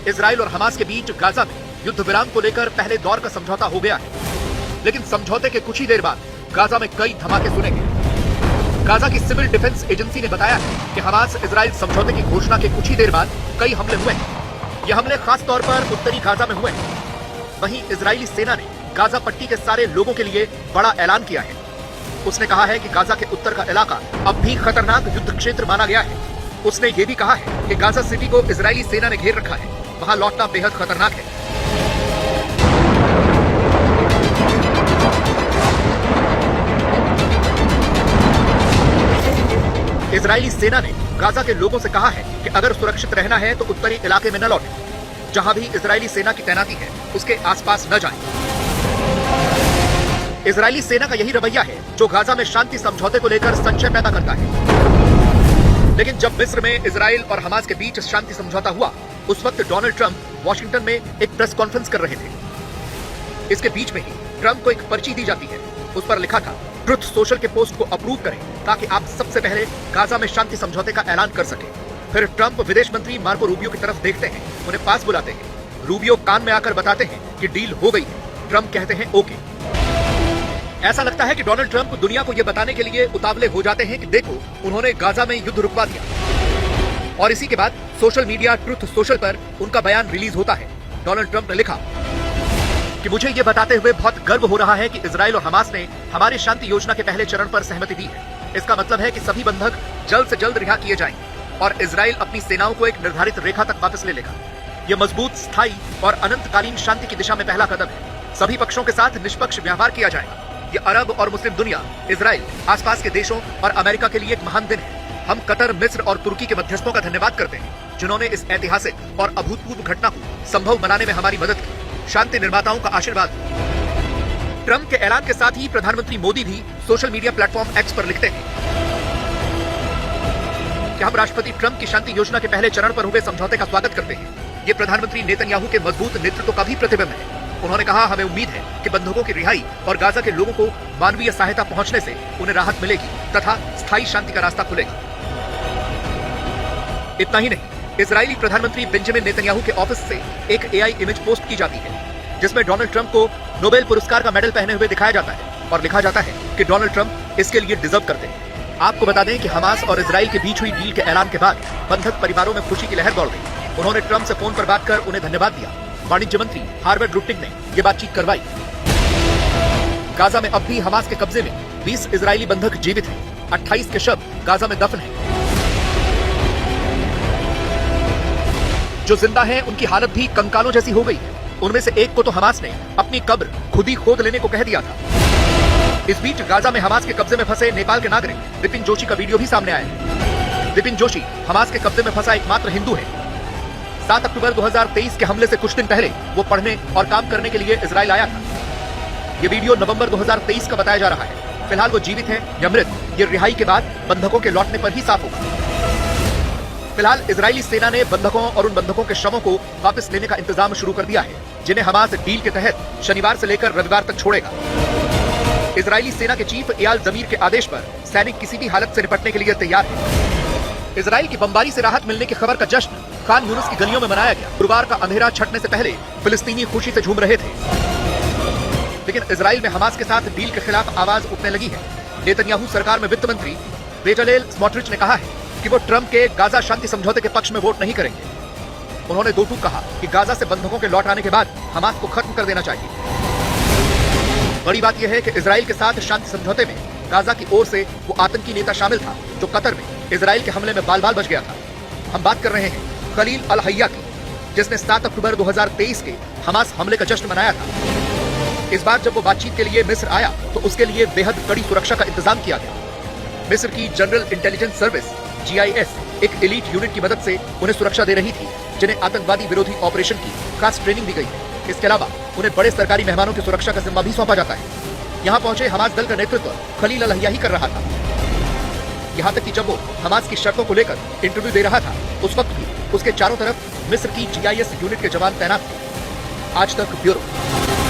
Israel और Hamas के बीच Gaza में युद्ध विराम को लेकर पहले दौर का समझौता हो गया है, लेकिन समझौते के कुछ ही देर बाद गाजा में कई धमाके सुने गए। गाजा की सिविल डिफेंस एजेंसी ने बताया है कि हमास इजराइल समझौते की घोषणा के कुछ ही देर बाद कई हमले हुए हैं। ये हमले खास तौर पर उत्तरी गाजा में हुए हैं। वहीं इजरायली सेना ने गाजा पट्टी के सारे लोगों के लिए बड़ा ऐलान किया है। उसने कहा है कि गाजा के उत्तर का इलाका अब भी खतरनाक युद्ध क्षेत्र माना गया है। उसने ये भी कहा है कि गाजा सिटी को इजरायली सेना ने घेर रखा है, वहां लौटना बेहद खतरनाक है। इजरायली सेना ने गाजा के लोगों से कहा है कि अगर सुरक्षित रहना है तो उत्तरी इलाके में न लौटें। जहां भी इजरायली सेना की तैनाती है उसके आसपास न जाएं। इजरायली सेना का यही रवैया है जो गाजा में शांति समझौते को लेकर संशय पैदा करता है। लेकिन जब मिस्र में इजराइल और हमास के बीच शांति समझौता हुआ, उस वक्त डोनाल्ड ट्रंप वॉशिंगटन में एक प्रेस कॉन्फ्रेंस कर रहे थे। इसके बीच में ही ट्रंप को एक पर्ची दी जाती है। उस पर लिखा था, ट्रुथ सोशल के पोस्ट को अप्रूव करें ताकि आप सबसे पहले गाजा में शांति समझौते का ऐलान कर सकें। फिर ट्रंप विदेश मंत्री मार्को रूबियो की तरफ देखते हैं, उन्हें पास बुलाते हैं। रूबियो कान में आकर बताते हैं कि डील हो गई है। ट्रंप कहते हैं ओके। ऐसा लगता है कि डोनाल्ड ट्रंप दुनिया को यह बताने के लिए उतावले हो जाते हैं कि देखो, उन्होंने गाजा में युद्ध रुकवा दिया। और इसी के बाद सोशल मीडिया ट्रुथ सोशल पर उनका बयान रिलीज होता है। डोनाल्ड ट्रंप ने लिखा कि मुझे यह बताते हुए बहुत गर्व हो रहा है कि इजराइल और हमास ने हमारी शांति योजना के पहले चरण पर सहमति दी है। इसका मतलब है कि सभी बंधक जल्द से जल्द रिहा किए जाएंगे और इजराइल अपनी सेनाओं को एक निर्धारित रेखा तक वापस ले लेगा। यह मजबूत, स्थायी और अनंतकालीन शांति की दिशा में पहला कदम है। सभी पक्षों के साथ निष्पक्ष व्यवहार किया जाएगा। ये अरब और मुस्लिम दुनिया, इजराइल, आसपास के देशों और अमेरिका के लिए एक महान दिन है। हम कतर, मिस्र और तुर्की के मध्यस्थों का धन्यवाद करते हैं जिन्होंने इस ऐतिहासिक और अभूतपूर्व घटना को संभव बनाने में हमारी मदद की। शांति निर्माताओं का आशीर्वाद। ट्रंप के ऐलान के साथ ही प्रधानमंत्री मोदी भी सोशल मीडिया प्लेटफॉर्म एक्स पर लिखते हैं कि हम राष्ट्रपति ट्रंप की शांति योजना के पहले चरण पर हुए समझौते का स्वागत करते हैं। ये प्रधानमंत्री नेतन्याहू के मजबूत नेतृत्व का भी प्रतिबिंब है। उन्होंने कहा, हमें उम्मीद है कि बंधकों की रिहाई और गाजा के लोगों को मानवीय सहायता पहुंचने से उन्हें राहत मिलेगी तथा स्थायी शांति का रास्ता खुलेगा। इतना ही नहीं, इजरायली प्रधानमंत्री बेंजामिन नेतन्याहू के ऑफिस से एक एआई इमेज पोस्ट की जाती है जिसमें डोनाल्ड ट्रंप को नोबेल पुरस्कार का मेडल पहने हुए दिखाया जाता है और लिखा जाता है कि डोनाल्ड ट्रंप इसके लिए डिजर्व करते हैं। आपको बता दें कि हमास और इजराइल के बीच हुई डील के ऐलान के बाद बंधक परिवारों में खुशी की लहर दौड़ गई। उन्होंने ट्रंप से फोन पर बात कर उन्हें धन्यवाद दिया। वाणिज्य मंत्री हार्वर्ड रुटिंग ने यह बातचीत करवाई। गाजा में अब भी हमास के कब्जे में 20 इजरायली बंधक जीवित हैं। 28 के शव गाजा में दफन हैं। जो जिंदा हैं उनकी हालत भी कंकालों जैसी हो गई है। उनमें से एक को तो हमास ने अपनी कब्र खुद ही खोद लेने को कह दिया था। इस बीच गाजा में हमास के कब्जे में फंसे नेपाल के नागरिक विपिन जोशी का वीडियो भी सामने आया है। विपिन जोशी हमास के कब्जे में फंसा एकमात्र हिंदू है। 7 अक्टूबर 2023 के हमले से कुछ दिन पहले वो पढ़ने और काम करने के लिए इजराइल आया था। ये वीडियो नवंबर 2023 का बताया जा रहा है। फिलहाल वो जीवित है या मृत, ये रिहाई के बाद बंधकों के लौटने पर ही साफ होगा। फिलहाल इजरायली सेना ने बंधकों और उन बंधकों के शवों को वापस लेने का इंतजाम शुरू कर दिया है जिन्हें हमास डील के तहत शनिवार से लेकर रविवार तक छोड़ेगा। इजरायली सेना के चीफ एयाल जमीर के आदेश पर सैनिक किसी भी हालत से निपटने के लिए तैयार है। इजराइल की बमबारी से राहत मिलने की खबर का जश्न खान यूनुस की गलियों में मनाया गया। गुरुवार का अंधेरा छटने से पहले फिलिस्तीनी खुशी से झूम रहे थे, लेकिन इजराइल में हमास के साथ डील के खिलाफ आवाज उठने लगी है। नेतन्याहू सरकार में वित्त मंत्री बेजलेल स्मोट्रिच ने कहा है कि वो ट्रंप के गाजा शांति समझौते के पक्ष में वोट नहीं करेंगे। उन्होंने दो टूक कहा कि गाजा से बंधकों के लौट आने के बाद हमास को खत्म कर देना चाहिए। बड़ी बात यह है कि इजराइल के साथ शांति समझौते में गाजा की ओर से वो आतंकी नेता शामिल था जो कतर में इजराइल के हमले में बाल बाल बच गया था। हम बात कर रहे हैं खलील अल हय्या की, जिसने 7 अक्टूबर 2023 के हमास हमले का जश्न मनाया था। इस बार जब वो बातचीत के लिए मिस्र आया तो उसके लिए बेहद कड़ी सुरक्षा का इंतजाम किया गया। मिस्र की जनरल इंटेलिजेंस सर्विस GIS एक एलीट यूनिट की मदद से उन्हें सुरक्षा दे रही थी, जिन्हें आतंकवादी विरोधी ऑपरेशन की खास ट्रेनिंग दी गई है। इसके अलावा उन्हें बड़े सरकारी मेहमानों की सुरक्षा का जिम्मा भी सौंपा जाता है। यहाँ पहुंचे हमास दल का नेतृत्व खलील अल हय्या ही कर रहा था। यहाँ तक कि जब वो हमास की शर्तों को लेकर इंटरव्यू दे रहा था, उस वक्त भी उसके चारों तरफ मिस्र की GIS यूनिट के जवान तैनात थे। आज तक ब्यूरो।